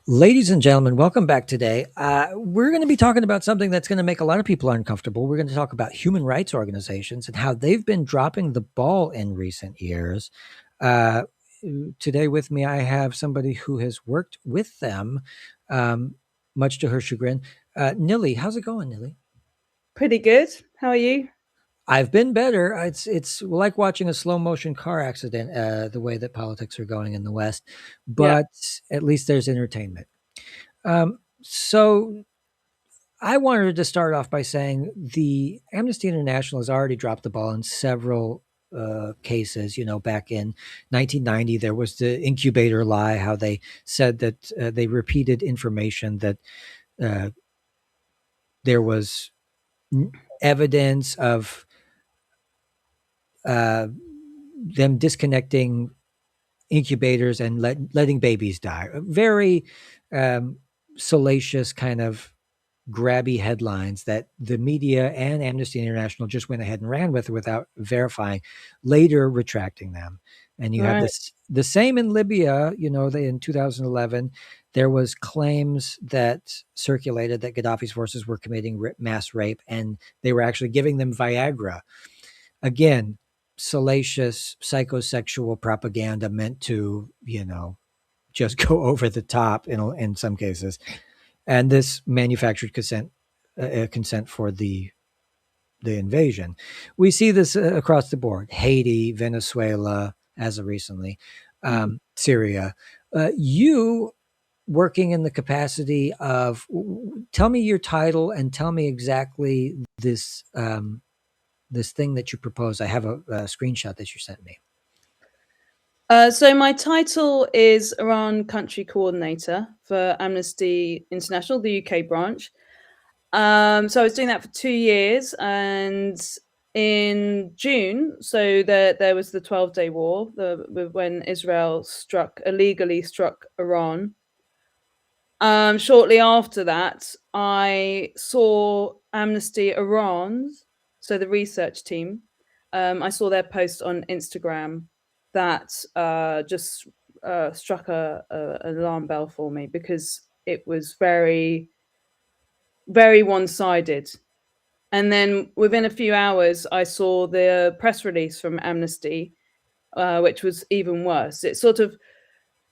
Ladies and gentlemen, welcome back today. We're going to be talking about something that's going to make a lot of people uncomfortable. We're going to talk about human rights organizations and how they've been dropping the ball in recent years. Uh, Today, with me, I have somebody who has worked with them, um, much to her chagrin. Nilly, how's it going, Nilly? Pretty good. How are you? I've been better. It's like watching a slow motion car accident. The way that politics are going in the West, Yeah. but at least there's entertainment. So I wanted to start off by saying the Amnesty International has already dropped the ball in several cases. You know, back in 1990, there was the incubator lie, how they said that they repeated information that uh, there was evidence of uh, them disconnecting incubators and letting babies die. Very um, salacious kind of grabby headlines that the media and Amnesty International just went ahead and ran with without verifying, later retracting them. And you have Right. this the same in Libya. You know, in 2011, there was claims that circulated that Gaddafi's forces were committing mass rape, and they were actually giving them Viagra. Again, salacious psychosexual propaganda meant to, just go over the top in some cases. And this manufactured consent for the invasion. We see this across the board: Haiti, Venezuela, as of recently, Syria. You working in the capacity of, tell me your title and tell me exactly this thing that you propose. I have a screenshot that you sent me. So my title is Iran Country Coordinator for Amnesty International, the UK branch. So I was doing that for 2 years, and in June, so there was the 12-day war, when Israel illegally struck Iran. Shortly after that, I saw Amnesty Iran, so the research team. I saw their post on Instagram that just struck an alarm bell for me, because it was very, very one-sided. And then within a few hours, I saw the press release from Amnesty, which was even worse. It sort of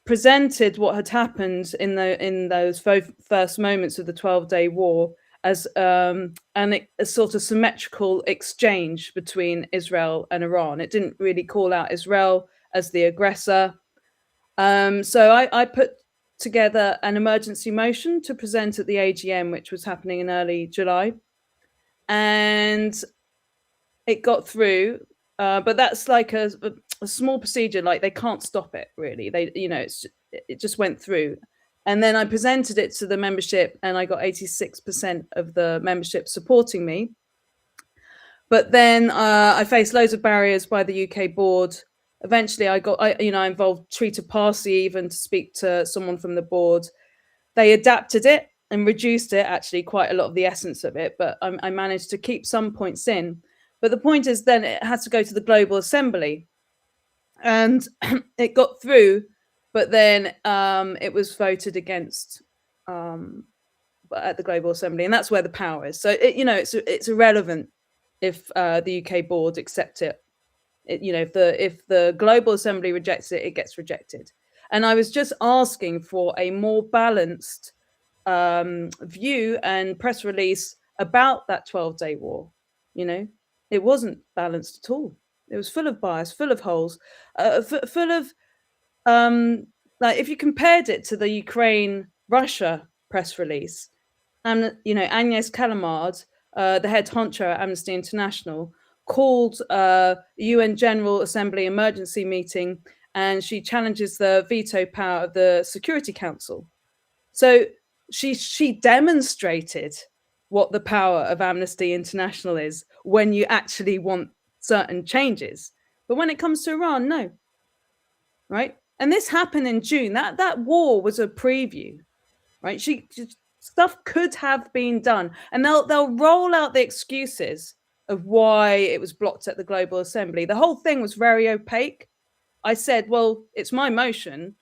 presented what had happened in those first moments of the 12-day war as a sort of symmetrical exchange between Israel and Iran. It didn't really call out Israel as the aggressor. So I put together an emergency motion to present at the AGM, which was happening in early July, and it got through. But that's like a small procedure. Like, they can't stop it, really. It just went through. And then I presented it to the membership, and I got 86% of the membership supporting me. But then I faced loads of barriers by the UK board. Eventually, I involved Trita Parsi even to speak to someone from the board. They adapted it and reduced it, actually, quite a lot of the essence of it, but I managed to keep some points in. But the point is, then it had to go to the Global Assembly, and it got through, but then it was voted against at the Global Assembly, and that's where the power is. So it's irrelevant if the UK board accept it. If the Global Assembly rejects it, it gets rejected. And I was just asking for a more balanced view and press release about that 12-day war. It wasn't balanced at all. It was full of bias, full of holes, full of like, if you compared it to the Ukraine Russia press release, and Agnes Kalamard, the head honcho at Amnesty International, called UN General Assembly emergency meeting, and she challenges the veto power of the Security Council. So she demonstrated what the power of Amnesty International is when you actually want certain changes. But when it comes to Iran, no. Right? And this happened in June. That war was a preview, right? Stuff could have been done, and they'll roll out the excuses of why it was blocked at the Global Assembly. The whole thing was very opaque. I said, well, it's my motion.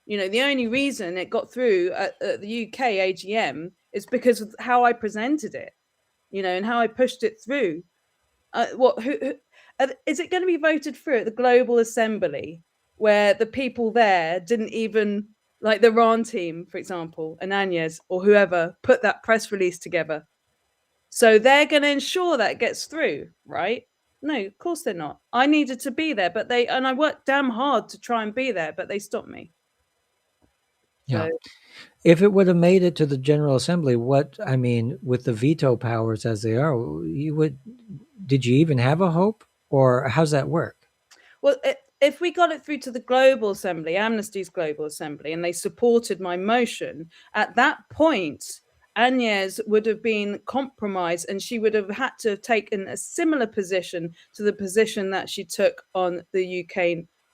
The only reason it got through at the UK AGM is because of how I presented it, and how I pushed it through. Who is it going to be voted through at the Global Assembly, where the people there didn't even, like the Iran team, for example, and Agnes or whoever put that press release together? So they're going to ensure that it gets through, right? No, of course they're not. I needed to be there, and I worked damn hard to try and be there, but they stopped me. Yeah. So If it would have made it to the General Assembly, with the veto powers as they are, did you even have a hope, or how's that work? Well, if we got it through to the Global Assembly, Amnesty's Global Assembly, and they supported my motion, at that point, Agnes would have been compromised, and she would have had to have taken a similar position to the position that she took on the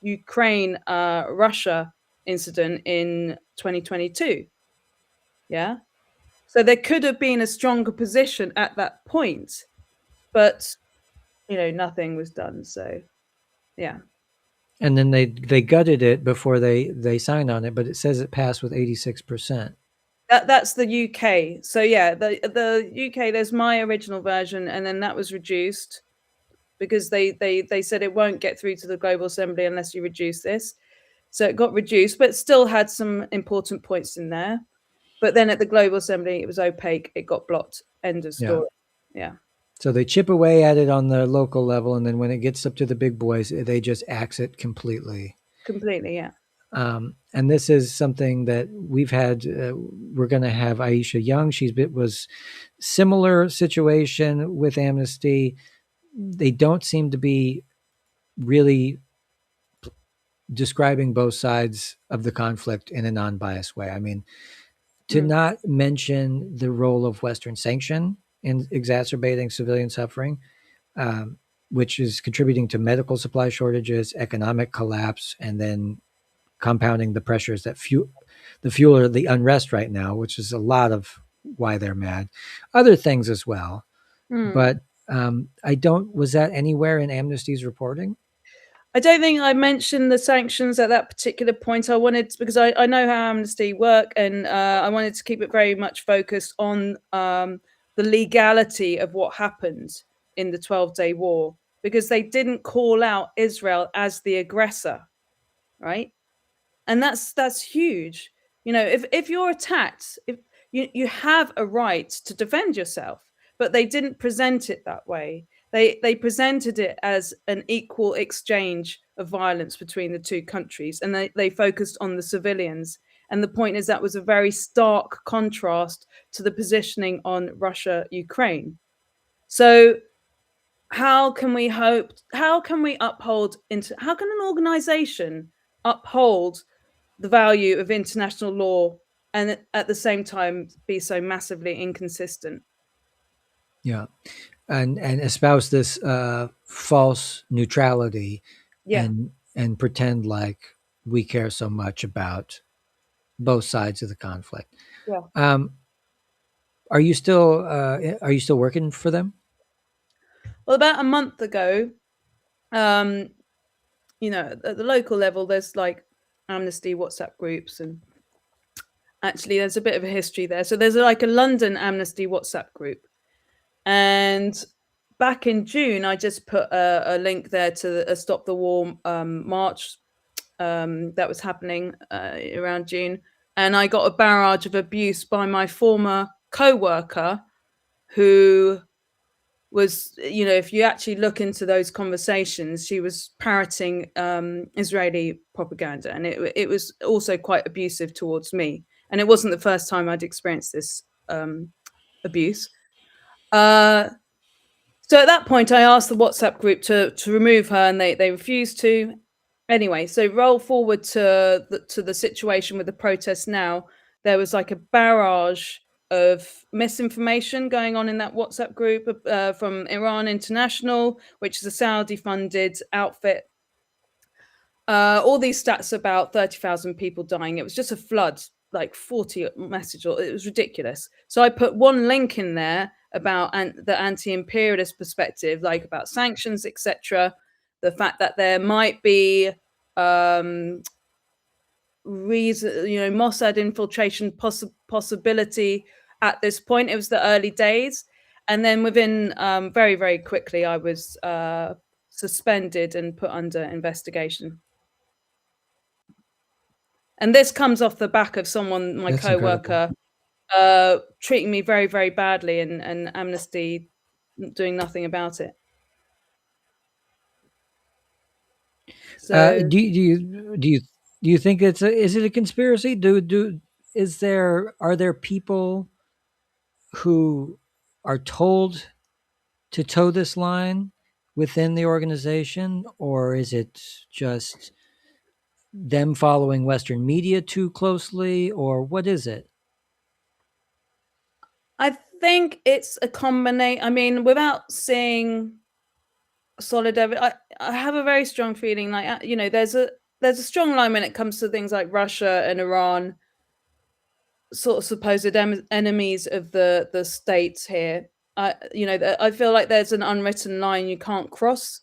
Ukraine Russia incident in 2022. Yeah. So there could have been a stronger position at that point, but nothing was done. So yeah. And then they gutted it before they signed on it, but it says it passed with 86%. That's the UK. So yeah, the UK. There's my original version, and then that was reduced because they said it won't get through to the Global Assembly unless you reduce this. So it got reduced, but still had some important points in there. But then at the Global Assembly, it was opaque. It got blocked. End of Yeah. story. Yeah. So they chip away at it on the local level, and then when it gets up to the big boys, they just axe it completely. Completely. Yeah. And this is something that we've had. We're going to have Aisha Young. Was similar situation with Amnesty. They don't seem to be really describing both sides of the conflict in a non-biased way. I mean, to not mention the role of Western sanction in exacerbating civilian suffering, which is contributing to medical supply shortages, economic collapse, and then compounding the pressures that fuel the unrest right now, which is a lot of why they're mad. Other things as well, but I don't. Was that anywhere in Amnesty's reporting? I don't think I mentioned the sanctions at that particular point. I wanted, because I know how Amnesty work, and I wanted to keep it very much focused on the legality of what happened in the 12-day war, because they didn't call out Israel as the aggressor, right? And that's huge. If you're attacked, if you have a right to defend yourself, but they didn't present it that way. They presented it as an equal exchange of violence between the two countries, and they focused on the civilians. And the point is that was a very stark contrast to the positioning on Russia, Ukraine. So how can we uphold how can an organization uphold the value of international law and at the same time be so massively inconsistent? Yeah, and espouse this false neutrality, Yeah. and pretend like we care so much about both sides of the conflict. Yeah. Um, are you still working for them? Well, about a month ago, at the local level, there's like Amnesty WhatsApp groups, and actually, there's a bit of a history there. So there's like a London Amnesty WhatsApp group, and back in June, I just put a link there to a Stop the War march that was happening around June, and I got a barrage of abuse by my former co-worker, who was, if you actually look into those conversations, she was parroting Israeli propaganda, and it was also quite abusive towards me. And it wasn't the first time I'd experienced this abuse. So at that point, I asked the WhatsApp group to remove her, and they refused to. Anyway, so roll forward to the situation with the protests now. There was like a barrage of misinformation going on in that WhatsApp group from Iran International, which is a Saudi-funded outfit. All these stats about 30,000 people dying. It was just a flood, like 40 messages. It was ridiculous. So I put one link in there about the anti-imperialist perspective, like about sanctions, etc. The fact that there might be reason, Mossad infiltration possibility at this point. It was the early days, and then within very, very quickly, I was suspended and put under investigation. And this comes off the back of someone, my That's incredible. co-worker, treating me very, very badly, and Amnesty doing nothing about it. So Do you think is it a conspiracy? Are there people who are told to toe this line within the organization, or is it just them following Western media too closely, or what is it? I think it's a combination. I mean, without seeing solid evidence, I have a very strong feeling like, there's a strong line when it comes to things like Russia and Iran, sort of supposed enemies of the states here. I feel like there's an unwritten line you can't cross.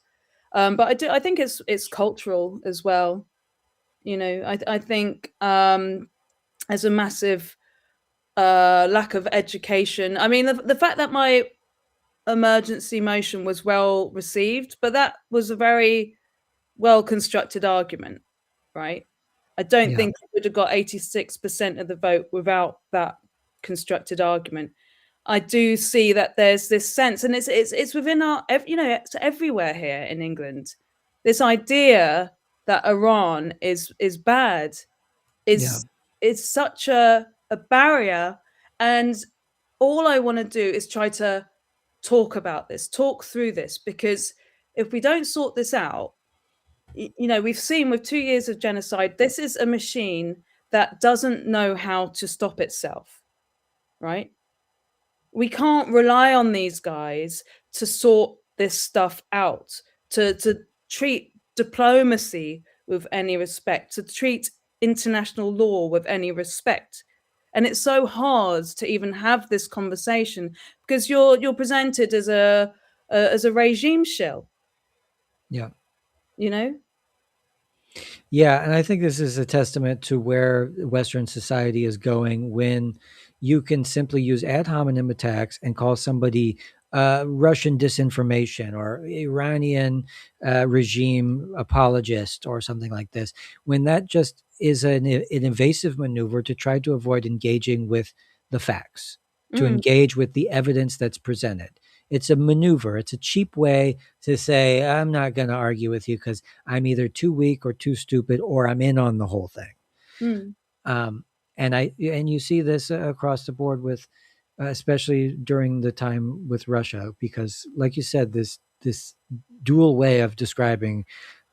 But I think it's cultural as well. I think there's a massive lack of education. I mean, the fact that my emergency motion was well received, but that was a very well constructed argument, right? I don't Yeah, think it would have got 86% of the vote without that constructed argument. I do see that there's this sense, and it's within it's everywhere here in England. This idea that Iran is bad yeah, is such a barrier, and all I want to do is try to talk through this, because if we don't sort this out, we've seen with 2 years of genocide, this is a machine that doesn't know how to stop itself, right? We can't rely on these guys to sort this stuff out, to treat diplomacy with any respect, to treat international law with any respect. And it's so hard to even have this conversation because you're presented as a regime shill, yeah. you know? Yeah, and I think this is a testament to where Western society is going when you can simply use ad hominem attacks and call somebody Russian disinformation or Iranian regime apologist or something like this, when that just is an invasive maneuver to try to avoid engaging with the facts, to Mm, engage with the evidence that's presented. It's a maneuver. It's a cheap way to say, I'm not going to argue with you because I'm either too weak or too stupid, or I'm in on the whole thing. mm, Um, and you see this across the board with, especially during the time with Russia, because, like you said, this dual way of describing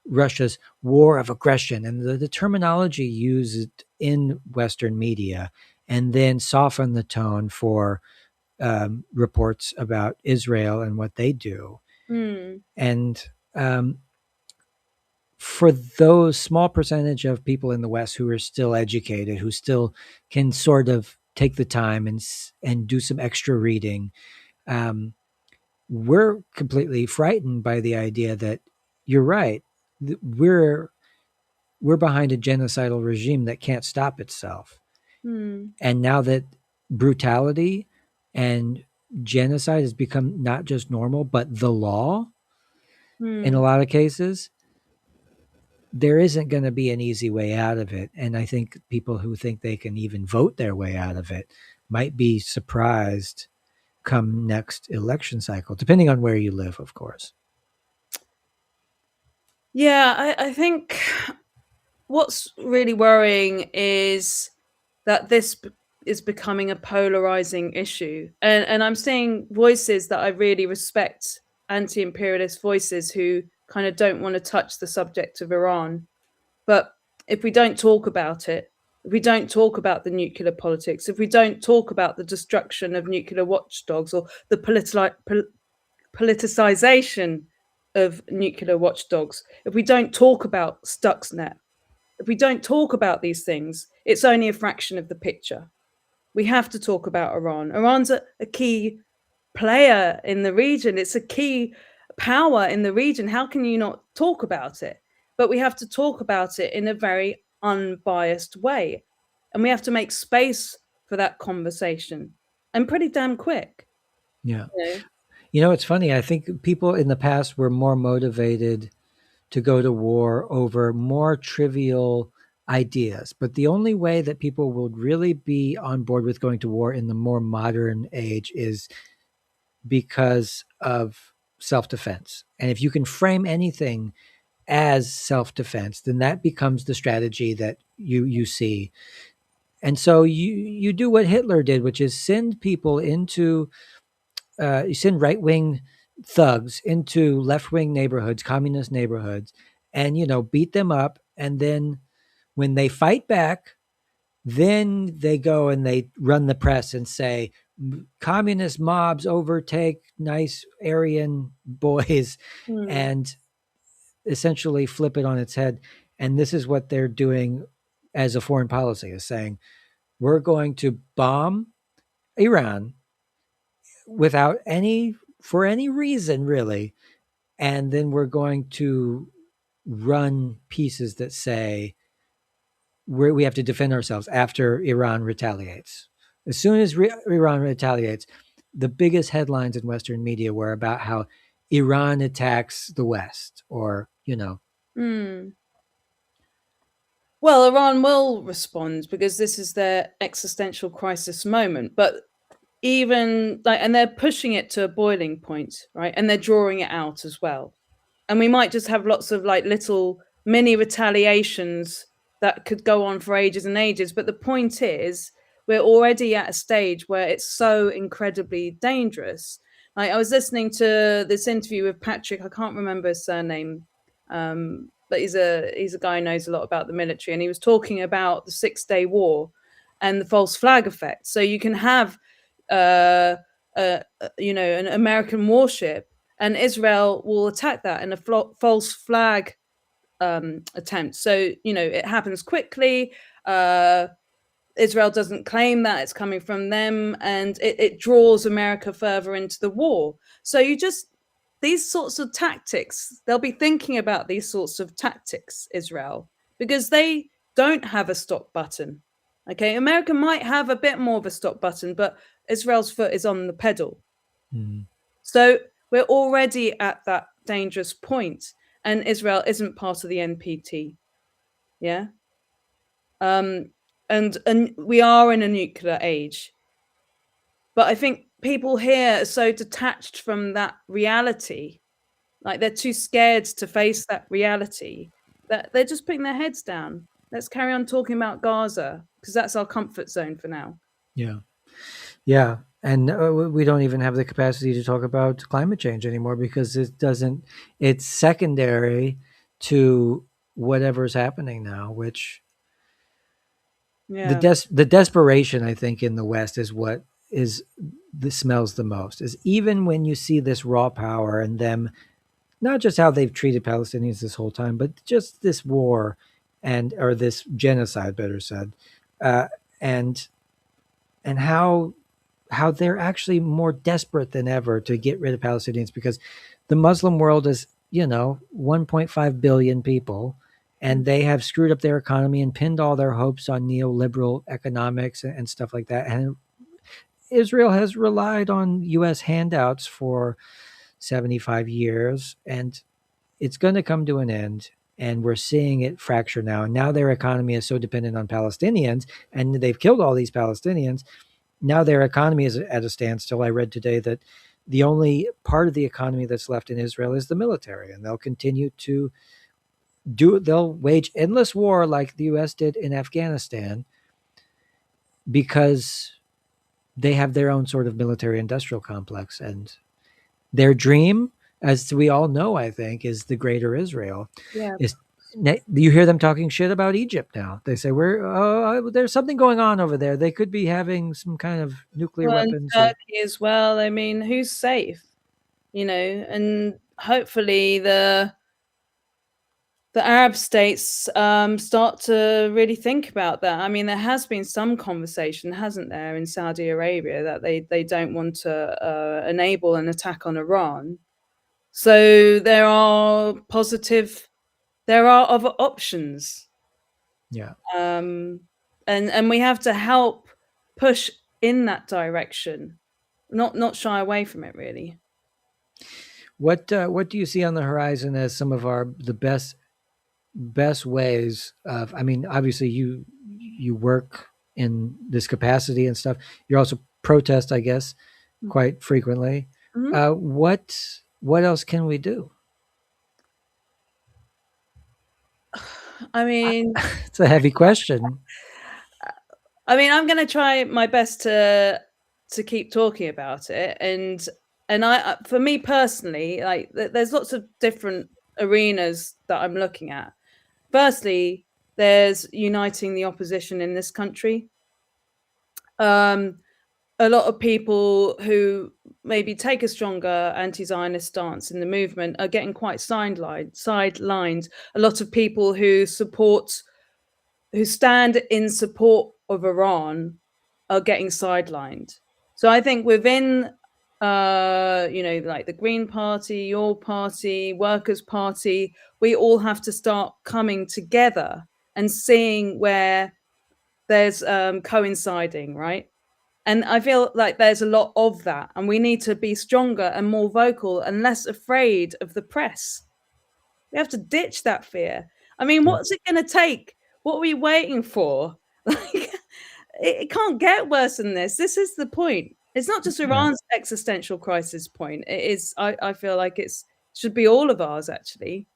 Russia's war of aggression and the terminology used in Western media, and then soften the tone for reports about Israel and what they do. mm, And for those small percentage of people in the West who are still educated, who still can sort of take the time and do some extra reading, um, we're completely frightened by the idea that you're right. We're behind a genocidal regime that can't stop itself. mm, And now that brutality and genocide has become not just normal, but the law in a mm. lot of cases, there isn't going to be an easy way out of it. And I think people who think they can even vote their way out of it might be surprised come next election cycle, depending on where you live, of course. Yeah, I think what's really worrying is that is becoming a polarizing issue, and I'm seeing voices that I really respect, anti-imperialist voices who kind of don't want to touch the subject of Iran. But if we don't talk about it, if we don't talk about the nuclear politics, if we don't talk about the destruction of nuclear watchdogs or the politicization of nuclear watchdogs, if we don't talk about Stuxnet, if we don't talk about these things, it's only a fraction of the picture. We have to talk about Iran. Iran's a key player in the region. It's a key power in the region. How can you not talk about it? But we have to talk about it in a very unbiased way. And we have to make space for that conversation, and pretty damn quick. Yeah. You know? It's funny. I think people in the past were more motivated to go to war over more trivial ideas. But the only way that people would really be on board with going to war in the more modern age is because of self defense. And if you can frame anything as self defense, then that becomes the strategy that you see. And so you do what Hitler did, which is send people into you send right wing thugs into left wing neighborhoods, communist neighborhoods, and beat them up. And then when they fight back, then they go and they run the press and say communist mobs overtake nice Aryan boys Hmm. and essentially flip it on its head. And this is what they're doing as a foreign policy, is saying we're going to bomb Iran without any for any reason really, and then we're going to run pieces that say we have to defend ourselves after Iran retaliates. As soon as Iran retaliates, the biggest headlines in Western media were about how Iran attacks the West, or Hmm. Well, Iran will respond because this is their existential crisis moment. But even like, and they're pushing it to a boiling point, right? And they're drawing it out as well. And we might just have lots of like little mini retaliations that could go on for ages and ages. But the point is, we're already at a stage where it's so incredibly dangerous. Like, I was listening to this interview with Patrick. I can't remember his surname, but he's a guy who knows a lot about the military, and he was talking about the 6 Day War and the false flag effect. So you can have, an American warship, and Israel will attack that in a false flag attempt. So it happens quickly. Israel doesn't claim that it's coming from them, and it draws America further into the war. So these sorts of tactics, they'll be thinking about these sorts of tactics, Israel, because they don't have a stop button. Okay, America might have a bit more of a stop button, but Israel's foot is on the pedal. mm, So we're already at that dangerous point, and Israel isn't part of the NPT. Yeah. Um, and we are in a nuclear age, but I think people here are so detached from that reality, like they're too scared to face that reality, that they're just putting their heads down. Let's carry on talking about Gaza because that's our comfort zone for now. yeah, yeah. And we don't even have the capacity to talk about climate change anymore because it's secondary to whatever's happening now, which Yeah. the desperation, I think, in the West is what is the smells the most, is even when you see this raw power and them, not just how they've treated Palestinians this whole time, but just this war or this genocide, better said, uh, and how they're actually more desperate than ever to get rid of Palestinians because the Muslim world is 1.5 billion people, and they have screwed up their economy and pinned all their hopes on neoliberal economics and stuff like that. And Israel has relied on U.S. handouts for 75 years, and it's going to come to an end. And we're seeing it fracture now. And now their economy is so dependent on Palestinians, and they've killed all these Palestinians. Now their economy is at a standstill. I read today that the only part of the economy that's left in Israel is the military, and they'll continue to they'll wage endless war like the US did in Afghanistan because they have their own sort of military industrial complex. And their dream, as we all know, I think, is the greater Israel. Yeah. Is you hear them talking shit about Egypt now. They say there's something going on over there. They could be having some kind of nuclear Well, and weapons. Or Turkey as well. I mean, who's safe? And hopefully the Arab states start to really think about that. I mean, there has been some conversation, hasn't there, in Saudi Arabia that they don't want to enable an attack on Iran. So there are other options. Yeah. um, and we have to help push in that direction, not shy away from it. Really. What do you see on the horizon as some of our the best ways of? I mean, obviously you work in this capacity and stuff. You also protest, I guess, quite frequently. Mhm. What else can we do? I mean, It's a heavy question. I'm going to try my best to keep talking about it, and for me personally, like there's lots of different arenas that I'm looking at. Firstly, there's uniting the opposition in this country. Um, a lot of people who maybe take a stronger anti-Zionist stance in the movement are getting quite sidelined. A lot of people who stand in support of Iran are getting sidelined. So I think within, like the Green Party, your party, Workers' Party, we all have to start coming together and seeing where there's coinciding, right? And I feel like there's a lot of that, and we need to be stronger and more vocal and less afraid of the press. We have to ditch that fear. I mean, Yeah. what's it going to take? What are we waiting for? Like, it can't get worse than this. This is the point. It's not just Yeah. Iran's existential crisis point. It is. I feel like should be all of ours actually.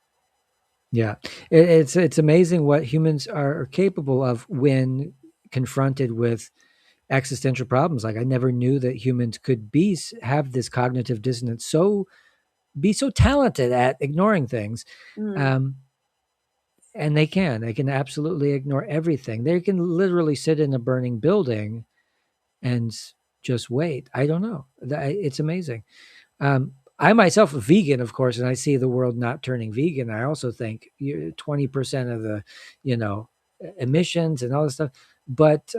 Yeah. It's amazing what humans are capable of when confronted with existential problems. Like I never knew that humans could have this cognitive dissonance, be so talented at ignoring things. Mm, Um, and they can absolutely ignore everything. They can literally sit in a burning building and just wait. I don't know. It's amazing. I myself a vegan, of course, and I see the world not turning vegan. I also think 20% of the, you know, emissions and all this stuff. But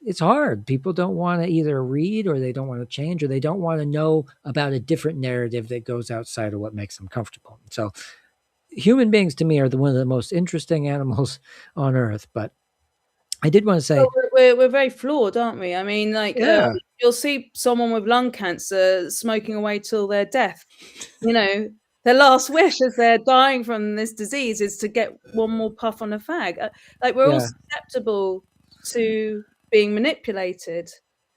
it's hard. People don't want to either read, or they don't want to change, or they don't want to know about a different narrative that goes outside of what makes them comfortable. So human beings to me are one of the most interesting animals on earth. But I did want to Well, say, we're very flawed, aren't we? I mean, like, yeah, you'll see someone with lung cancer smoking away till their death. You know, their last wish as they're dying from this disease is to get one more puff on a fag. Like, we're all yeah, susceptible to being manipulated,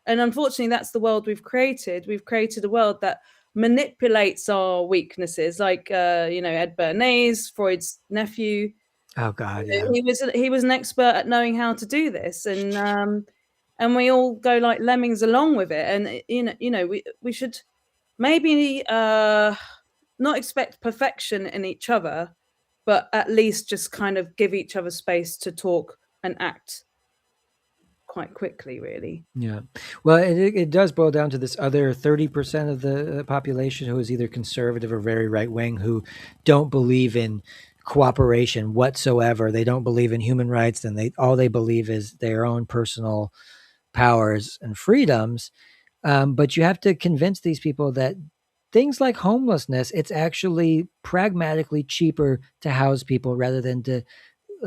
and unfortunately, that's the world we've created. We've created a world that manipulates our weaknesses, like Ed Bernays, Freud's nephew. oh God, yeah, He was an expert at knowing how to do this, and we all go like lemmings along with it. And we should maybe not expect perfection in each other, but at least just kind of give each other space to talk and act quite quickly, really. yeah. Well, it does boil down to this other 30% of the population who is either conservative or very right wing, who don't believe in cooperation whatsoever. They don't believe in human rights, and they believe is their own personal powers and freedoms. But you have to convince these people that things like homelessness, it's actually pragmatically cheaper to house people rather than to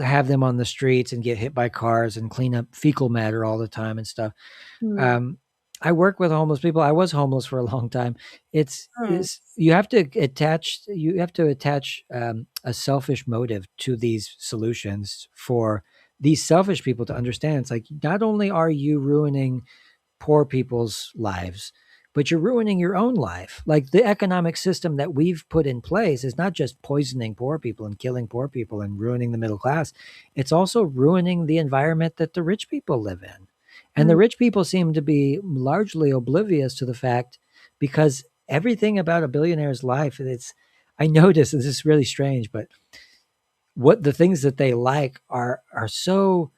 have them on the streets and get hit by cars and clean up fecal matter all the time and stuff. Hmm. Um, I work with homeless people. I was homeless for a long time. Oh. You have to attach a selfish motive to these solutions for these selfish people to understand. It's like not only are you ruining poor people's lives, but you're ruining your own life. Like the economic system that we've put in place is not just poisoning poor people and killing poor people and ruining the middle class, it's also ruining the environment that the rich people live in. And the Hmm. rich people seem to be largely oblivious to the fact, because everything about a billionaire's life, I notice this is really strange, but what the things that they like are so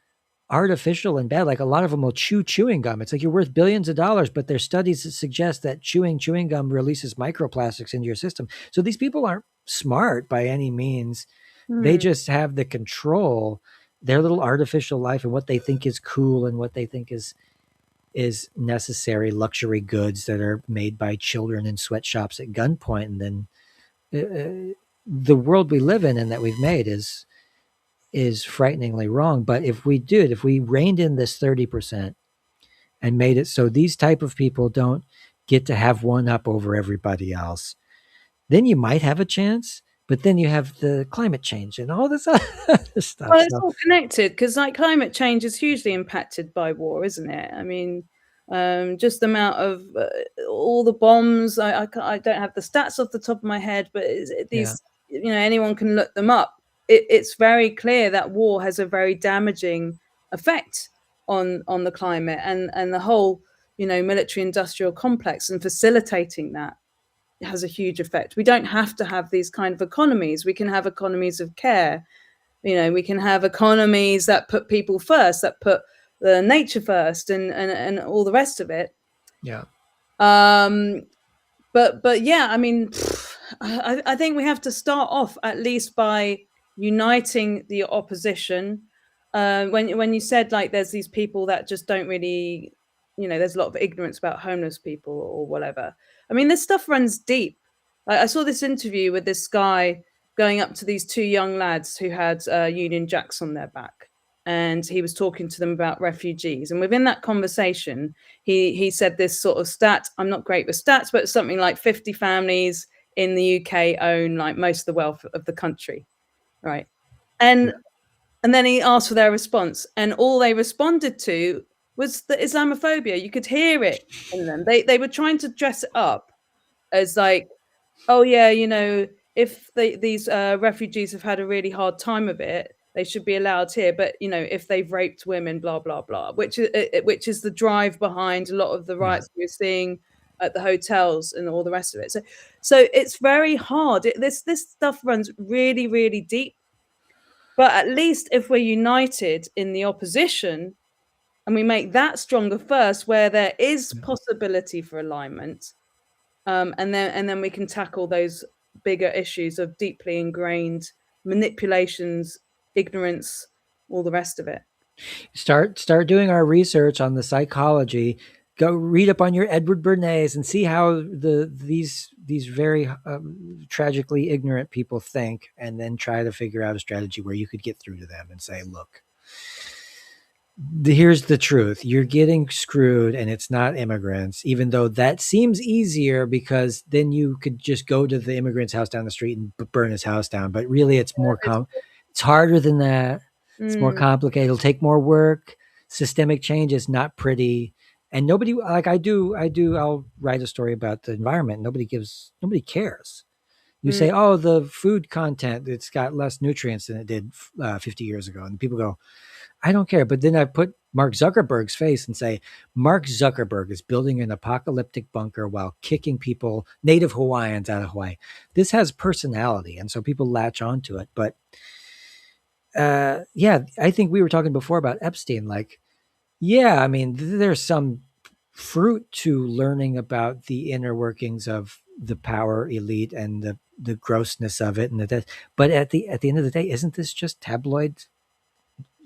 artificial and bad. Like a lot of them will chew chewing gum. It's like you're worth billions of dollars, but there's studies that suggest that chewing gum releases microplastics into your system. So these people aren't smart by any means. They Hmm. just have the control, their little artificial life, and what they think is cool and what they think is necessary luxury goods that are made by children in sweatshops at gunpoint. And then the world we live in and that we've made is frighteningly wrong. But if we reined in this 30% and made it so these type of people don't get to have one up over everybody else, then you might have a chance. But then you have the climate change and all this other stuff. Well, it's So all connected because, like, climate change is hugely impacted by war, isn't it? I mean, just the amount of all the bombs. I don't have the stats off the top of my head, but yeah, these, anyone can look them up. It's very clear that war has a very damaging effect on the climate and the whole, military industrial complex, and facilitating that has a huge effect. We don't have to have these kind of economies. We can have economies of care. We can have economies that put people first, that put the nature first, and all the rest of it. yeah. Um, but yeah, I mean, I think we have to start off at least by uniting the opposition. When you said, like, there's these people that just don't really, there's a lot of ignorance about homeless people or whatever. I mean, this stuff runs deep. I saw this interview with this guy going up to these two young lads who had Union Jacks on their back, and he was talking to them about refugees. And within that conversation, he said this sort of stat. I'm not great with stats, but something like 50 families in the UK own, like, most of the wealth of the country, right? Yeah. And then he asked for their response, and all they responded to was the Islamophobia. You could hear it in them. They were trying to dress it up as, like, oh yeah, if these refugees have had a really hard time of it, they should be allowed here. But if they've raped women, blah blah blah, which is the drive behind a lot of the Yeah. riots we're seeing at the hotels and all the rest of it. So it's very hard. This stuff runs really really deep. But at least if we're united in the opposition and we make that stronger first, where there is Yeah. possibility for alignment, and then we can tackle those bigger issues of deeply ingrained manipulations, ignorance, all the rest of it. Start doing our research on the psychology. Go read up on your Edward Bernays and see how these very tragically ignorant people think, and then try to figure out a strategy where you could get through to them and say, look, here's the truth. You're getting screwed, and it's not immigrants, even though that seems easier because then you could just go to the immigrant's house down the street and burn his house down. But really, it's harder than that. It's more Mm, complicated. It'll take more work. Systemic change is not pretty. And nobody, like I'll write a story about the environment. Nobody cares. You mm. say, oh, the food content, it's got less nutrients than it did 50 years ago. And people go, I don't care. But then I put Mark Zuckerberg's face and say, Mark Zuckerberg is building an apocalyptic bunker while kicking people, native Hawaiians, out of Hawaii. This has personality. And so people latch onto it. But yeah, I think we were talking before about Epstein. Like, yeah, I mean, there's some fruit to learning about the inner workings of the power elite and the grossness of it, but at the end of the day, isn't this just tabloid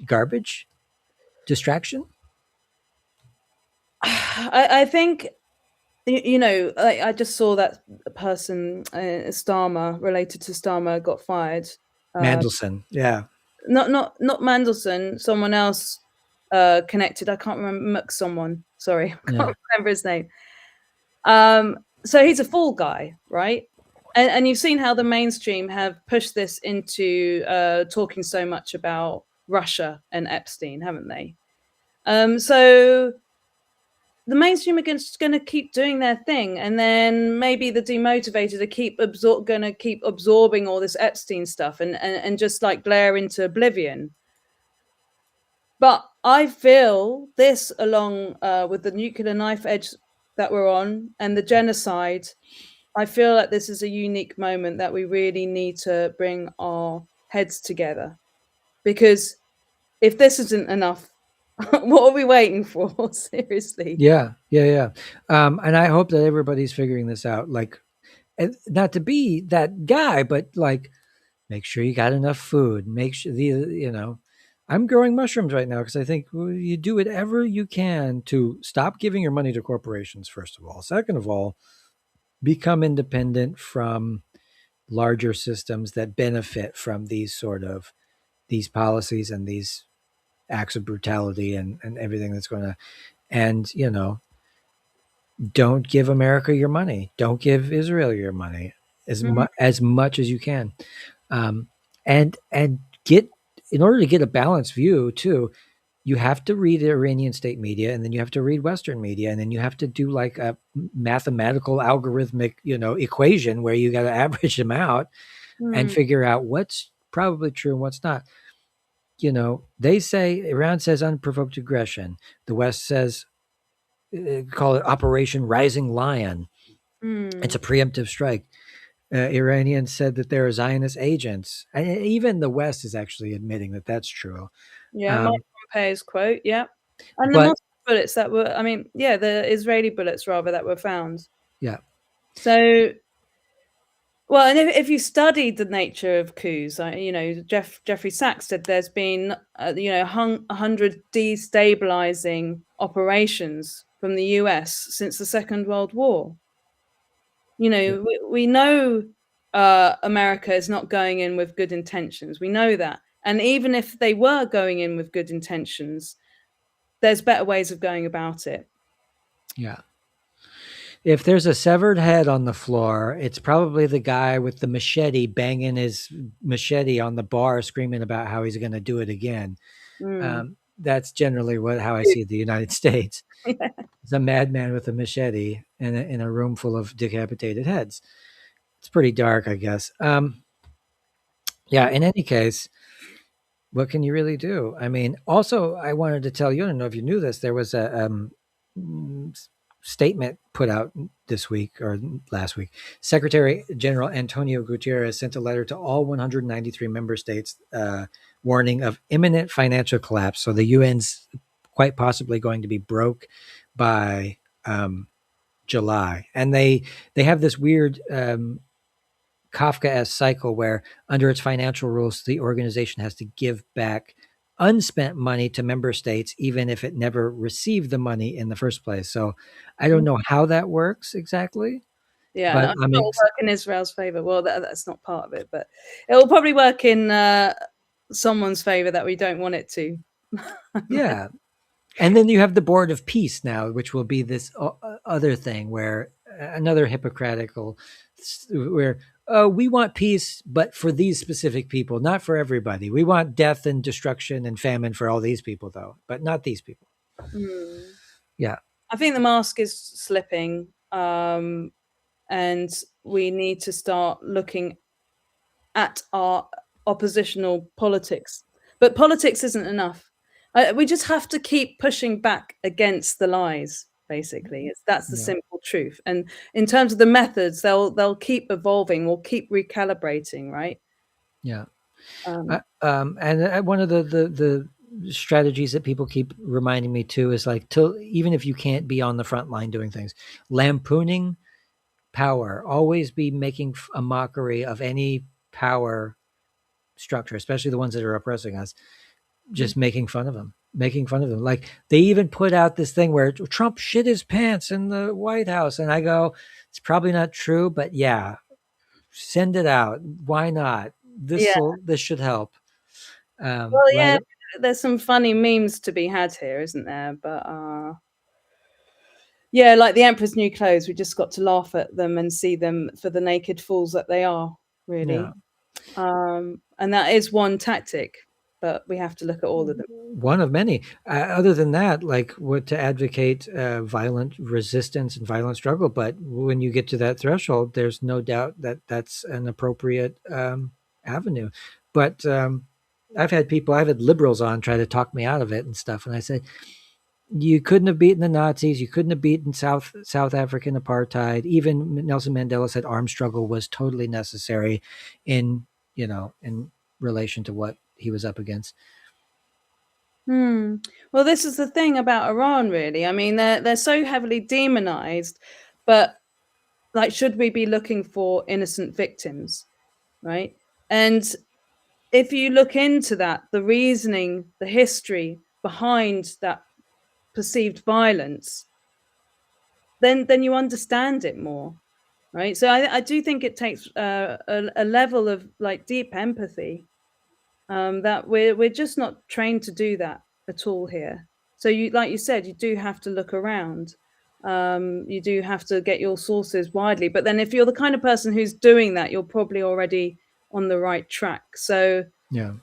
garbage distraction? I think I just saw that a person, Starmer, related to Starmer, got fired. Uh, Mandelson, yeah, not Mandelson, someone else connected. I can't remember. Someone, sorry, I yeah, can't remember his name. So he's a fall guy, right? And you've seen how the mainstream have pushed this into talking so much about Russia and Epstein, haven't they? So the mainstream are just going to keep doing their thing, and then maybe the demotivated are going to keep absorbing all this Epstein stuff and just, like, glare into oblivion. But I feel this, along with the nuclear knife edge that we're on and the genocide, I feel like this is a unique moment that we really need to bring our heads together. Because if this isn't enough, what are we waiting for? Seriously. yeah. And I hope that everybody's figuring this out. Like, not to be that guy, but like, make sure you got enough food. Make sure I'm growing mushrooms right now because I think you do whatever you can to stop giving your money to corporations, first of all. Second of all, become independent from larger systems that benefit from these sort of these policies and these acts of brutality and everything that's going to, and don't give America your money, don't give Israel your money Mhm. as much as you can, um, and get, in order to get a balanced view too, you have to read Iranian state media, and then you have to read Western media, and then you have to do like a mathematical algorithmic, equation where you got to average them out and Mm. figure out what's probably true and what's not. They say Iran says unprovoked aggression. The West says, call it Operation Rising Lion. It's a Mm. preemptive strike. Iranians said that there are Zionist agents. And even the West is actually admitting that that's true. Yeah, Mike Um, Pompeo's quote, yeah. And the but Moscow bullets that were, I mean, yeah, the Israeli bullets rather that were found. yeah, So, well, and if you studied the nature of coups, Jeffrey Sachs said there's been, 100 destabilizing operations from the US since the Second World War. yeah, We know America is not going in with good intentions. We know that. And even if they were going in with good intentions, there's better ways of going about it. yeah. If there's a severed head on the floor, it's probably the guy with the machete banging his machete on the bar, screaming about how he's going to do it again. Mm. That's generally how I see the United States. It's a madman with a machete in a room full of decapitated heads. It's pretty dark, I guess. Yeah. In any case, what can you really do? I mean, also, I wanted to tell you, I don't know if you knew this, there was a statement put out this week or last week. Secretary General Antonio Guterres sent a letter to all 193 member states warning of imminent financial collapse. So the UN's quite possibly going to be broke by July. And they have this weird Kafkaesque cycle where, under its financial rules, the organization has to give back unspent money to member states, even if it never received the money in the first place. So I don't know how that works exactly, Yeah, and but I'm sure it'll work in Israel's favor. Well, that's not part of it, but it will probably work in someone's favor that we don't want it to. yeah. And then you have the Board of Peace now, which will be this other thing where another hypocritical, where we want peace, but for these specific people, not for everybody. We want death and destruction and famine for all these people, though, but not these people. Mm. Yeah, I think the mask is slipping, and we need to start looking at our oppositional politics. But politics isn't enough. We just have to keep pushing back against the lies. Basically, that's the yeah, simple truth. And in terms of the methods, they'll keep evolving. We'll keep recalibrating, right? yeah. Um, And one of the strategies that people keep reminding me too is like, to even if you can't be on the front line doing things, lampooning power, always be making a mockery of any power structure, especially the ones that are oppressing us, just making fun of them. Like they even put out this thing where Trump shit his pants in the White House. And I go, it's probably not true, but yeah, send it out. Why not? yeah. This should help. Well, Right. yeah. There's some funny memes to be had here, isn't there? But yeah, like the Emperor's New Clothes, we just got to laugh at them and see them for the naked fools that they are, Yeah. really. And that is one tactic, but we have to look at all of them. One of many. Other than that, like what to advocate violent resistance and violent struggle. But when you get to that threshold, there's no doubt that that's an appropriate avenue. But I've had liberals on try to talk me out of it and stuff. And I said, you couldn't have beaten the Nazis. You couldn't have beaten South African apartheid. Even Nelson Mandela said armed struggle was totally necessary in, in relation to what he was up against. Hmm. Well, this is the thing about Iran, really. I mean, they're so heavily demonized, but like, should we be looking for innocent victims, right? And if you look into that, the reasoning, the history behind that perceived violence, then you understand it more, right? So I do think it takes a level of like deep empathy that we're just not trained to do that at all here. So you, like you said, you do have to look around. You do have to get your sources widely. But then if you're the kind of person who's doing that, you're probably already on the right track. So Yeah.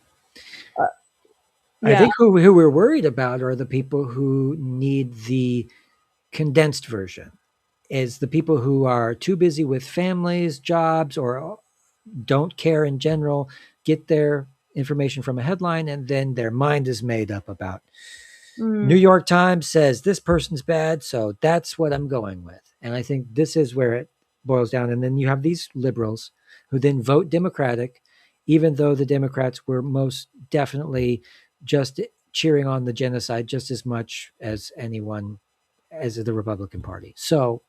uh, I yeah. think who we're worried about are the people who need the condensed version, is the people who are too busy with families, jobs, or don't care in general, get their information from a headline, and then their mind is made up about. New Mm, York Times says this person's bad, so that's what I'm going with. And I think this is where it boils down. And then you have these liberals who then vote Democratic, even though the Democrats were most definitely just cheering on the genocide just as much as anyone as the Republican Party. So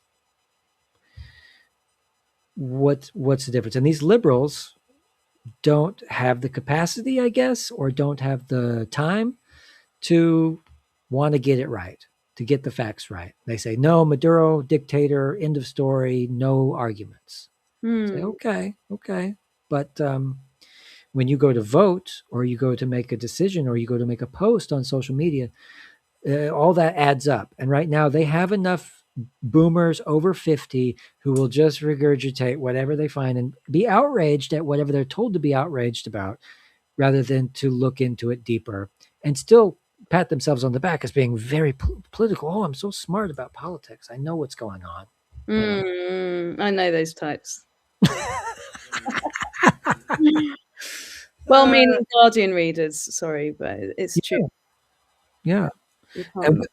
what's the difference? And these liberals don't have the capacity, I guess, or don't have the time to want to get it right, to get the facts right. They say, no, Maduro, dictator, end of story, no arguments. Say, mm. okay, okay. But when you go to vote or you go to make a decision or you go to make a post on social media, all that adds up. And right now they have enough boomers over 50 who will just regurgitate whatever they find and be outraged at whatever they're told to be outraged about rather than to look into it deeper and still pat themselves on the back as being very political. Oh, I'm so smart about politics. I know what's going on. You know? I know those types. Well-meaning Guardian readers, sorry, but it's true. Yeah, yeah. You can't. And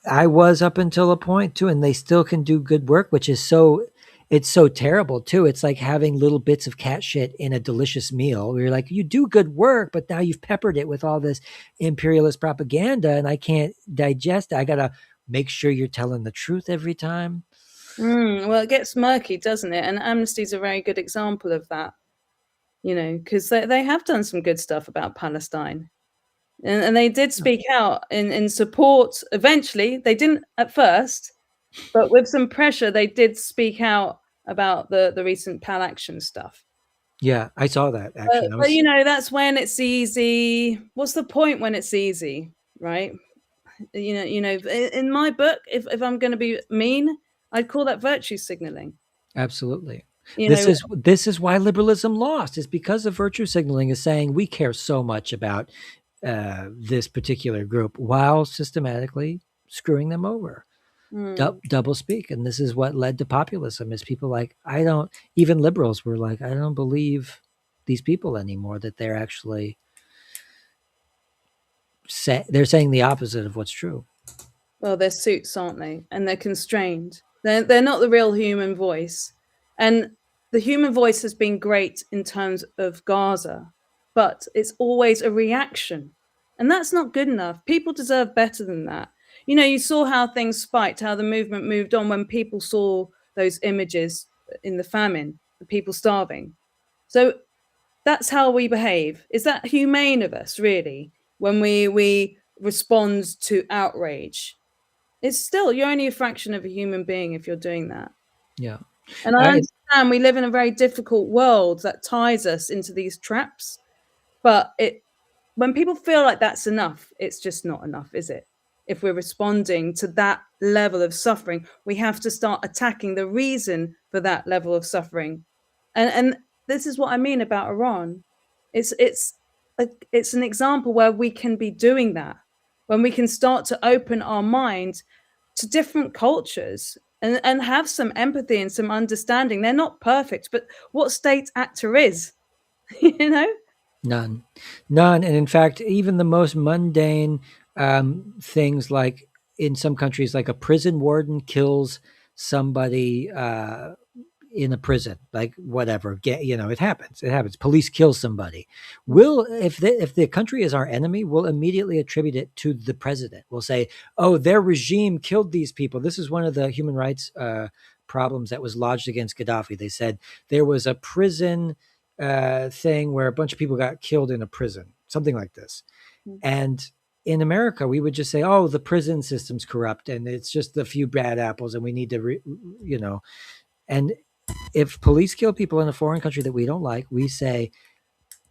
I was up until a point too, and they still can do good work, which is it's so terrible too. It's like having little bits of cat shit in a delicious meal where you're like, you do good work, but now you've peppered it with all this imperialist propaganda and I can't digest it. I gotta make sure you're telling the truth every time. Well, it gets murky, doesn't it? And Amnesty's a very good example of that, because they have done some good stuff about Palestine. And they did speak out in support. Eventually, they didn't at first, but with some pressure, they did speak out about the recent Pal Action stuff. Yeah, I saw that But, actually. I but was that's when it's easy. What's the point when it's easy, right? In my book, if I'm going to be mean, I'd call that virtue signaling. absolutely. You This know, is why liberalism lost. Is because of virtue signaling is saying we care so much about this particular group while systematically screwing them over. mm, Double speak, and this is what led to populism. Is people like I don't even liberals were like I don't believe these people anymore that they're actually they're saying the opposite of what's true. well, they're suits, aren't they? And they're constrained. They're not the real human voice. And the human voice has been great in terms of Gaza, but it's always a reaction. And that's not good enough. People deserve better than that. You saw how things spiked, how the movement moved on when people saw those images in the famine, the people starving. So that's how we behave. Is that humane of us, really, when we respond to outrage? It's still, you're only a fraction of a human being if you're doing that. Yeah, And I I understand we live in a very difficult world that ties us into these traps, but when people feel like that's enough, it's just not enough, is it? If we're responding to that level of suffering, we have to start attacking the reason for that level of suffering. And this is what I mean about Iran. It's an example where we can be doing that, when we can start to open our mind to different cultures and have some empathy and some understanding. They're not perfect, but what state actor is, you know? none, none, and in fact, even the most mundane things like in some countries, like a prison warden kills somebody in a prison, like whatever, it happens. It happens. Police kill somebody. Will if the country is our enemy, we'll immediately attribute it to the president. We'll say, "Oh, their regime killed these people." This is one of the human rights problems that was lodged against Gaddafi. They said there was a prison thing where a bunch of people got killed in a prison, something like this, and in America, we would just say, "Oh, the prison system's corrupt, and it's just a few bad apples, and we need to, and if police kill people in a foreign country that we don't like, we say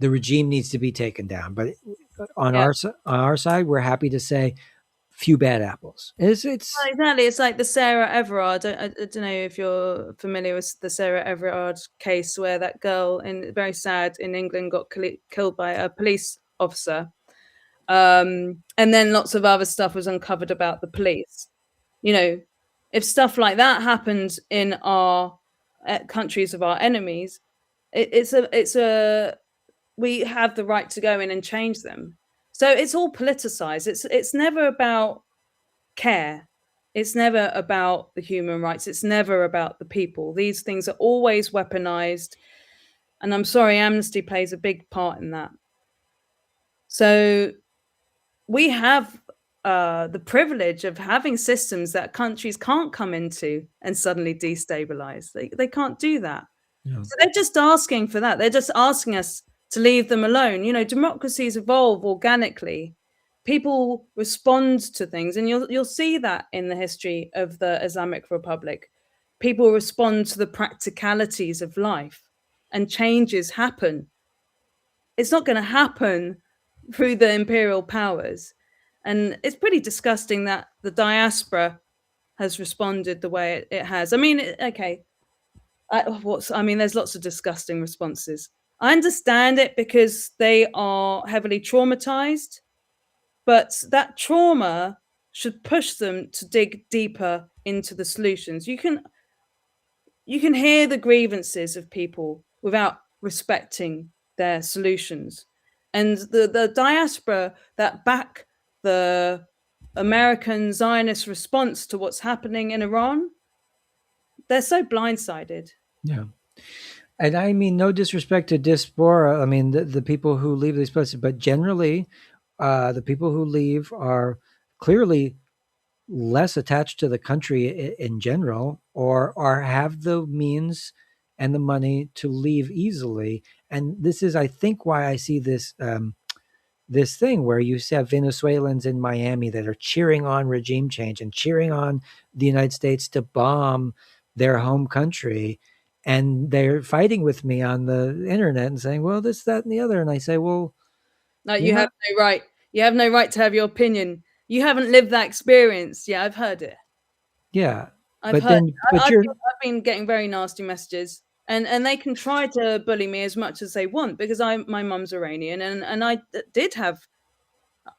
the regime needs to be taken down. But on Yeah. our side, we're happy to say few bad apples. It's Exactly. It's like the Sarah Everard. I don't know if you're familiar with the Sarah Everard case, where that girl, in very sad, in England, got killed by a police officer. And then lots of other stuff was uncovered about the police. You know, if stuff like that happens in our countries of our enemies, it's a we have the right to go in and change them. So it's all politicized. It's never about care. It's never about the human rights. It's never about the people. These things are always weaponized. And I'm sorry, Amnesty plays a big part in that. So we have the privilege of having systems that countries can't come into and suddenly destabilize. They can't do that. you know, So they're just asking for that. They're just asking us to leave them alone. You know, democracies evolve organically. People respond to things, and you'll see that in the history of the Islamic Republic. People respond to the practicalities of life, and changes happen. It's not going to happen through the imperial powers, and it's pretty disgusting that the diaspora has responded the way it has. I mean, okay, I mean, there's lots of disgusting responses. I understand it because they are heavily traumatized, but that trauma should push them to dig deeper into the solutions. You can hear the grievances of people without respecting their solutions. And the diaspora that back the American Zionist response to what's happening in Iran, they're so blindsided. yeah. And I mean, no disrespect to diaspora. I mean, the people who leave these places, but generally, the people who leave are clearly less attached to the country in general, or have the means and the money to leave easily. And this is, I think, why I see this thing where you have Venezuelans in Miami that are cheering on regime change and cheering on the United States to bomb their home country. And they're fighting with me on the internet and saying, well, this, that, and the other. And I say, well, Like, you're you have not, no right. You have no right to have your opinion. You haven't lived that experience. Yeah, I've heard it. yeah. I've But heard. then, but you're, I've been getting very nasty messages, and they can try to bully me as much as they want because my mum's Iranian, and did have.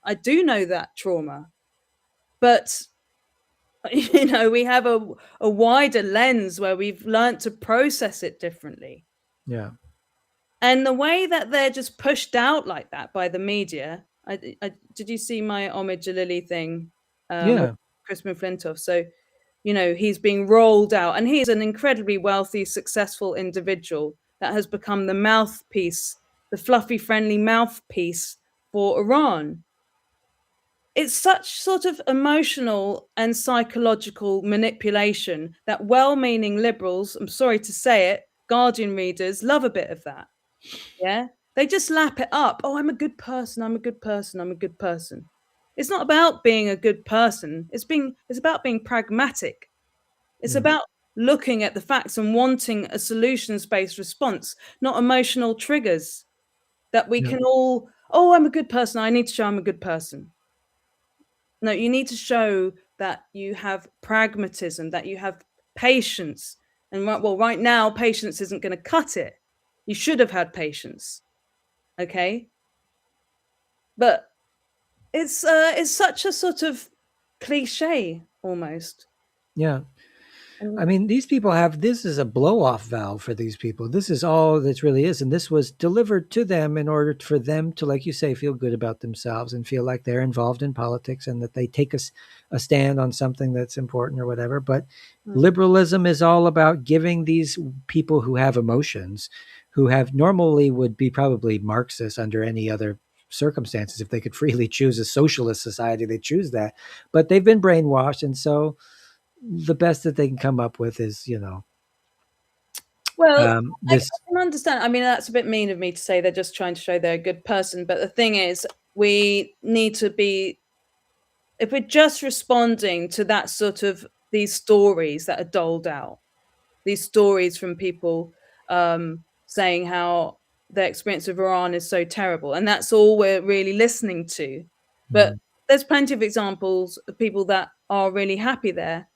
I do know that trauma, but we have a wider lens where we've learnt to process it differently. yeah, And the way that they're just pushed out like that by the media, did you see my Homage to Lily thing with yeah, Chris McFlintoff? So, he's being rolled out, and he's an incredibly wealthy, successful individual that has become the mouthpiece, the fluffy, friendly mouthpiece for Iran. It's such sort of emotional and psychological manipulation that well meaning liberals, I'm sorry to say it, Guardian readers love a bit of that. Yeah. They just lap it up. Oh, I'm a good person. I'm a good person. I'm a good person. It's not about being a good person. It's about being pragmatic. It's yeah, about looking at the facts and wanting a solutions-based response, not emotional triggers that we yeah, can all, oh, I'm a good person. I need to show I'm a good person. No, you need to show that you have pragmatism, that you have patience. And right now, patience isn't going to cut it. You should have had patience. Okay. But it's such a sort of cliche almost. yeah. I And mean, these people have, this is a blow off valve for these people. This is all this really is. And this was delivered to them in order for them to, like you say, feel good about themselves and feel like they're involved in politics and that they take a stand on something that's important or whatever. But mm, liberalism is all about giving these people who have emotions, who have normally would be probably Marxist under any other circumstances. If they could freely choose a socialist society, they choose that. But they've been brainwashed. And so, the best that they can come up with is, well, I this. can understand. I mean, that's a bit mean of me to say they're just trying to show they're a good person. But the thing is, we need to be, if we're just responding to that sort of these stories that are doled out, these stories from people saying how their experience of Iran is so terrible, and that's all we're really listening to. But Mm. there's plenty of examples of people that are really happy there.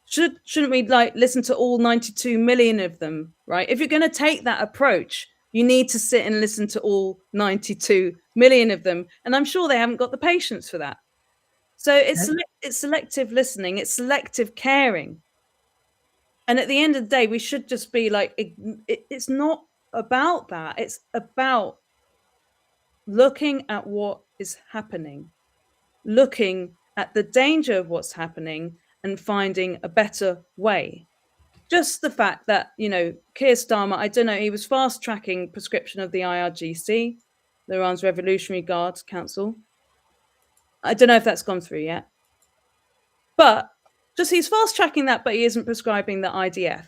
Shouldn't we like listen to all 92 million of them, right? If you're going to take that approach, you need to sit and listen to all 92 million of them, and I'm sure they haven't got the patience for that. So it's selective listening, it's selective caring. And at the end of the day, we should just be like, it's not about that. It's about looking at what is happening, looking at the danger of what's happening, and finding a better way. Just the fact that, Keir Starmer, I don't know, he was fast tracking prescription of the IRGC, the Iran's Revolutionary Guard Council. I don't know if that's gone through yet. But just he's fast tracking that, but he isn't prescribing the IDF.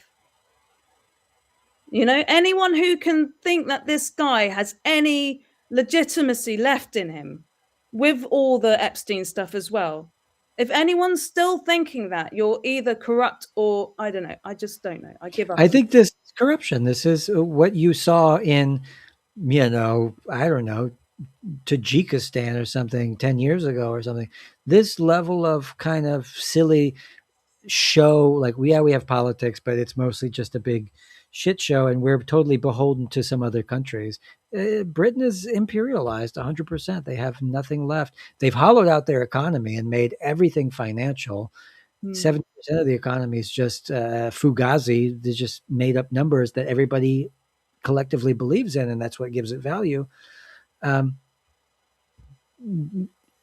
Anyone who can think that this guy has any legitimacy left in him with all the Epstein stuff as well. If anyone's still thinking that, you're either corrupt or I don't know. I just don't know. I give up I on it. think this is corruption. This is what you saw in, I don't know, Tajikistan or something 10 years ago or something. This level of kind of silly show, like we have politics, but it's mostly just a big shit show, and we're totally beholden to some other countries. Britain is imperialized 100%. They have nothing left. They've hollowed out their economy and made everything financial. 70% of the economy is just fugazi. They just made up numbers that everybody collectively believes in, and that's what gives it value. Um,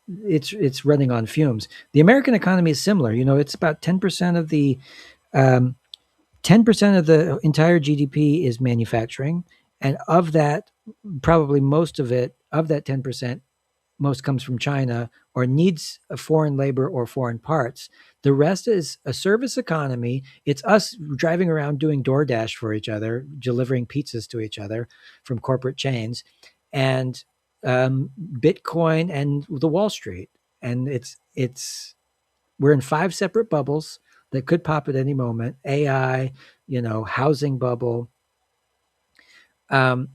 it's running on fumes. The American economy is similar. It's about 10% of the 10% of the entire GDP is manufacturing, and of that, probably most of it, of that 10%, most comes from China or needs a foreign labor or foreign parts. The rest is a service economy. It's us driving around doing DoorDash for each other, delivering pizzas to each other from corporate chains, and Bitcoin and the Wall Street. And we're in 5 separate bubbles that could pop at any moment. AI, housing bubble, um,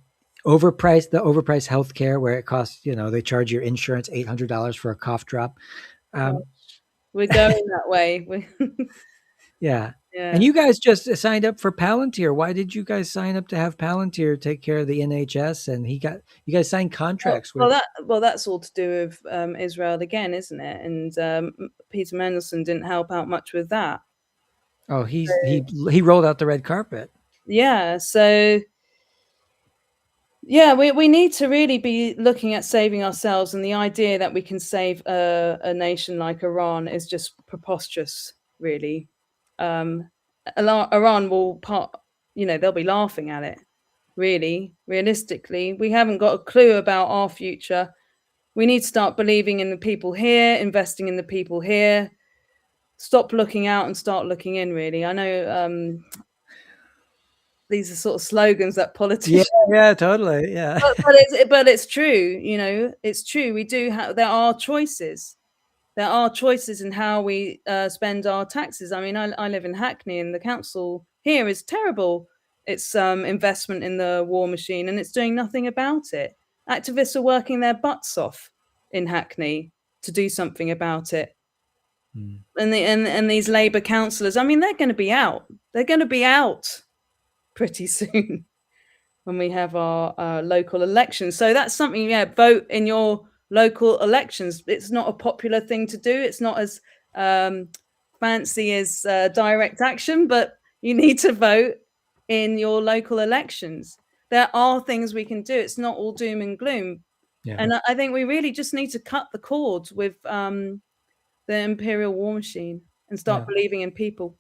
overpriced healthcare where it costs, they charge your insurance $800 for a cough drop. Um, We're going that way. yeah. And Yeah. you guys just signed up for Palantir. Why did you guys sign up to have Palantir take care of the NHS? And you guys signed contracts with. That's all to do with Israel again, isn't it? And Peter Mandelson didn't help out much with that. Oh, he rolled out the red carpet. Yeah. So yeah, we need to really be looking at saving ourselves, and the idea that we can save a nation like Iran is just preposterous, really. Iran will they'll be laughing at it. Really, realistically, we haven't got a clue about our future. We need to start believing in the people here, investing in the people here. Stop looking out and start looking in. Really, I know these are sort of slogans that Yeah, politicians. yeah, totally. Yeah. But it's true. It's true. We do have. There are choices. There are choices in how we spend our taxes. I mean, I live in Hackney, and the council here is terrible. It's investment in the war machine, and it's doing nothing about it. Activists are working their butts off in Hackney to do something about it. Mm. And these Labour councillors, I mean, they're going to be out. They're going to be out pretty soon when we have our local elections. So that's something, vote in your local elections. It's not a popular thing to do. It's not as fancy as direct action, but you need to vote in your local elections. There are things we can do. It's not all doom and gloom. Yeah. And I think we really just need to cut the cord with the imperial war machine and start Yeah. believing in people.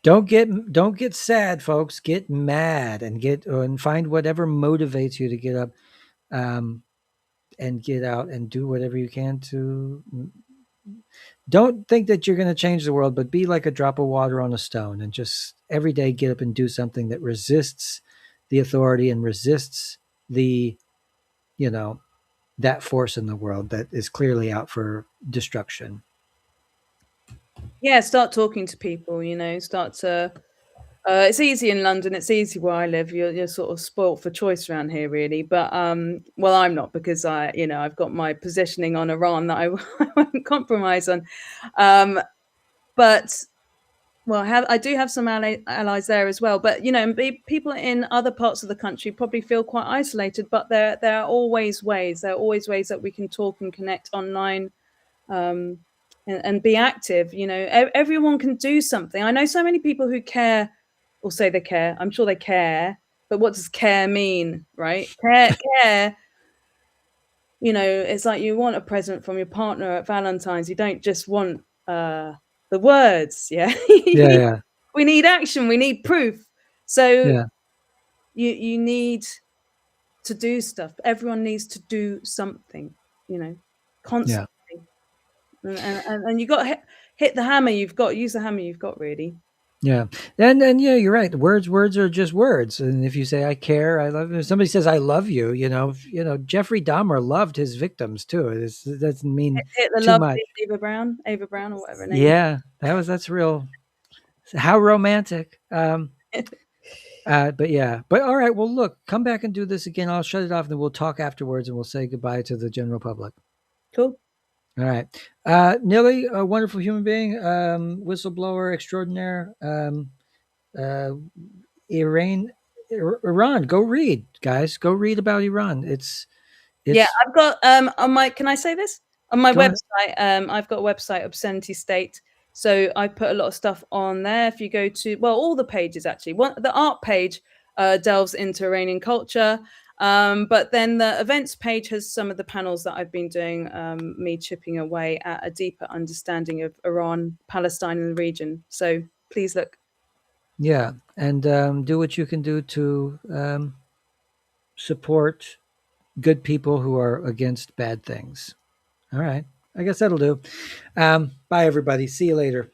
Don't get sad, folks. Get mad and find whatever motivates you to get up, and get out and do whatever you can to. Don't think that you're going to change the world, but be like a drop of water on a stone, and just every day get up and do something that resists the authority and resists the, you know, that force in the world that is clearly out for destruction. Yeah, start talking to people, start to It's easy in London. It's easy where I live. You're sort of spoilt for choice around here, really. But well, I'm not because I've got my positioning on Iran that I, I won't compromise on. Um, but well, I do have some allies there as well. But people in other parts of the country probably feel quite isolated. But there are always ways. There are always ways that we can talk and connect online, um, and be active. Everyone can do something. I know so many people who care or say they care. I'm sure they care, but what does care mean, right? Care. It's like you want a present from your partner at Valentine's. You don't just want the words. Yeah, Yeah, yeah, we need action. We need proof. So yeah, you need to do stuff. Everyone needs to do something. yeah, Constantly. And you got to hit the hammer. You've got use the hammer. You've got really. yeah. And yeah, you're right. Words are just words. And if you say I care, I love you, if somebody says I love you, Jeffrey Dahmer loved his victims too. It doesn't mean Hit the too lovely much. Ava Brown, or whatever her name Yeah, that's real. How romantic. is. But yeah, but all right. Well, look, come back and do this again. I'll shut it off, and then we'll talk afterwards, and we'll say goodbye to the general public. Cool. All right, Nilly, a wonderful human being, whistleblower extraordinaire. Uh, Iran. Go read, guys. Go read about Iran. Yeah, It's I've got on my. Can I say this on my go ahead. website? I've got a website, Obscenity State. So I put a lot of stuff on there. If you go to all the pages actually, the art page delves into Iranian culture, but then the events page has some of the panels that I've been doing. Me chipping away at a deeper understanding of Iran, Palestine, and the region. So please look. Yeah, and do what you can do to support good people who are against bad things. All right. I guess that'll do. Bye, everybody. See you later.